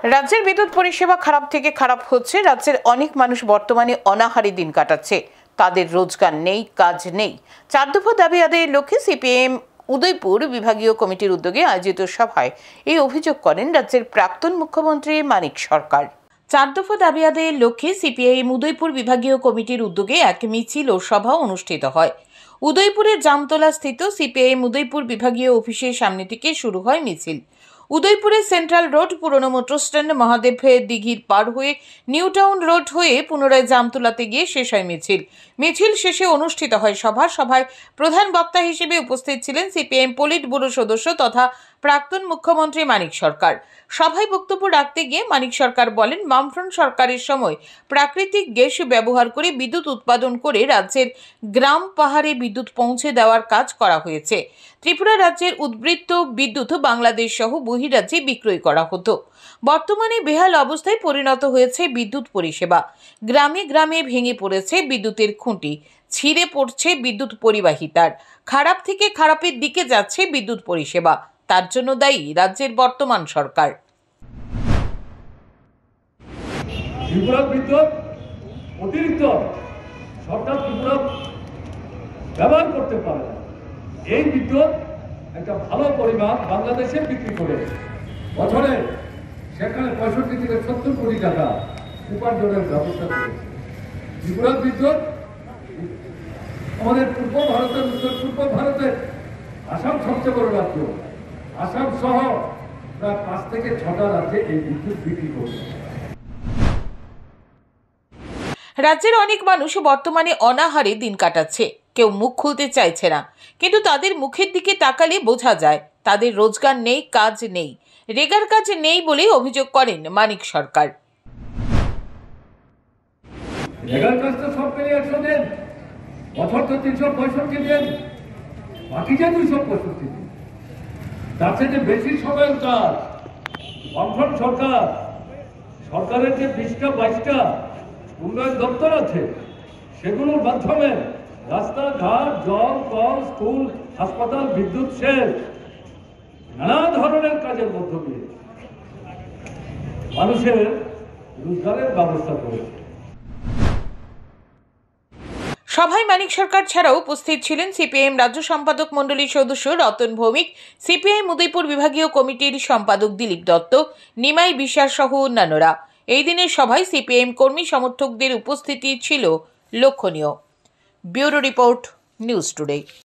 রাজ্যের বিদ্যুৎ পরিষেবা খারাপ থেকে খারাপ হচ্ছে। রাজ্যের অনেক মানুষ বর্তমানে অনাহারে দিন কাটাচ্ছে। তাদের রোজগার নেই, কাজ নেই। 4 দফা দাবি আদায়ের লক্ষ্যে সিপিএম উদয়পুর বিভাগীয় কমিটির উদ্যোগে আয়োজিত সভায় এই অভিযোগ করেন রাজ্যের প্রাক্তন মুখ্যমন্ত্রী মানিক সরকার। 4 দফা দাবি আদায়ের লক্ষ্যে সিপিআইএম উদয়পুর বিভাগীয় কমিটির উদ্যোগে এক মিছিল ও সভা অনুষ্ঠিত হয়। উদয়পুরের জামতলা স্থিত সিপিআইএম উদয়পুর বিভাগীয় অফিসের সামনে থেকে শুরু হয় মিছিল। উদয়পুরের সেন্ট্রাল রোড, পুরনো মোটর স্ট্যান্ড, মহাদেব দিঘির পার হয়ে নিউ টাউন রোড হয়ে পুনরায় জামতলাতে গিয়ে শেষ হয় মিছিল। মিছিল শেষে অনুষ্ঠিত হয় সভা। সভায় প্রধান বক্তা হিসেবে উপস্থিত ছিলেন সিপিএম পলিট ব্যুরো সদস্য তথা প্রাক্তন মুখ্যমন্ত্রী মানিক সরকার। সভায় বক্তব্য রাখতে গিয়ে মানিক সরকার বলেন, বামফ্রন্ট সরকারের সময় প্রাকৃতিক গ্যাস ব্যবহার করে বিদ্যুৎ উৎপাদন করে রাজ্যের গ্রাম পাহাড়ে বিদ্যুৎ পৌঁছে দেওয়ার কাজ করা হয়েছে। ত্রিপুরা রাজ্যের উদ্বৃত্ত বিদ্যুৎ বাংলাদেশ সহ বহিরাজ্যে বিক্রয় করা হতো। বর্তমানে বেহাল অবস্থায় পরিণত হয়েছে বিদ্যুৎ পরিষেবা। গ্রামে গ্রামে ভেঙে পড়েছে বিদ্যুতের খুঁটি, ছিঁড়ে পড়ছে বিদ্যুৎ পরিবাহী তার। খারাপ থেকে খারাপের দিকে যাচ্ছে বিদ্যুৎ পরিষেবা। তার জন্য দায়ী রাজ্যের বর্তমান সরকার। ত্রিপুরার বিদ্যুৎ অতিরিক্ত সরকার ত্রিপুরা ব্যবহার করতে পারে না। এই বিদ্যুৎ একটা ভালো পরিমাণ বাংলাদেশে বিক্রি করে বছরে সেখানে 65 থেকে 70 কোটি টাকা উপার্জনের ব্যবস্থা করেছে। ত্রিপুরার বিদ্যুৎ আমাদের পূর্ব ভারতের, উত্তর পূর্ব ভারতের আসাম সবচেয়ে বড় রাজ্য। আসাম সহ প্রায় 5 থেকে 6টা রাজ্যে এই বিদ্যুৎ বিক্রি করছে। রাজ্যের অনেক মানুষ বর্তমানে অনাহারে দিন কাটাচ্ছে। কেউ মুখ খুলতে চাইছে না, কিন্তু তাদের মুখের দিকে তাকালে বোঝা যায় তাদের রোজগার নেই, কাজ নেই। রেগার কাজ নেই বলেই অভিযোগ করেন মানিক সরকার। রেগার কাজটা সব মিলিয়ে 100 দিন, বছর তো 365 দিন, বাকি যে 265 দিন, তার থেকে বেশি সময়ের কাজ বামফ্রন্ট সরকার, সরকারের যে 20টা 22টা উন্নয়ন দপ্তর আছে, সেগুলোর মাধ্যমে রাস্তাঘাট, জল, কল, স্কুল, হাসপাতাল, বিদ্যুৎ সেচ, নানা ধরনের কাজের মধ্য দিয়ে মানুষের রোজগারের ব্যবস্থা করেছে। সভায় মানিক সরকার ছাড়াও উপস্থিত ছিলেন সিপিআইএম রাজ্য সম্পাদক মণ্ডলীর সদস্য রতন ভৌমিক, সিপিআইএম উদয়পুর বিভাগীয় কমিটির সম্পাদক দিলীপ দত্ত, নিমাই বিশ্বাস সহ অন্যান্যরা। এই দিনের সভায় সিপিআইএম কর্মী সমর্থকদের উপস্থিতি ছিল লক্ষণীয়। Bureau report, news today.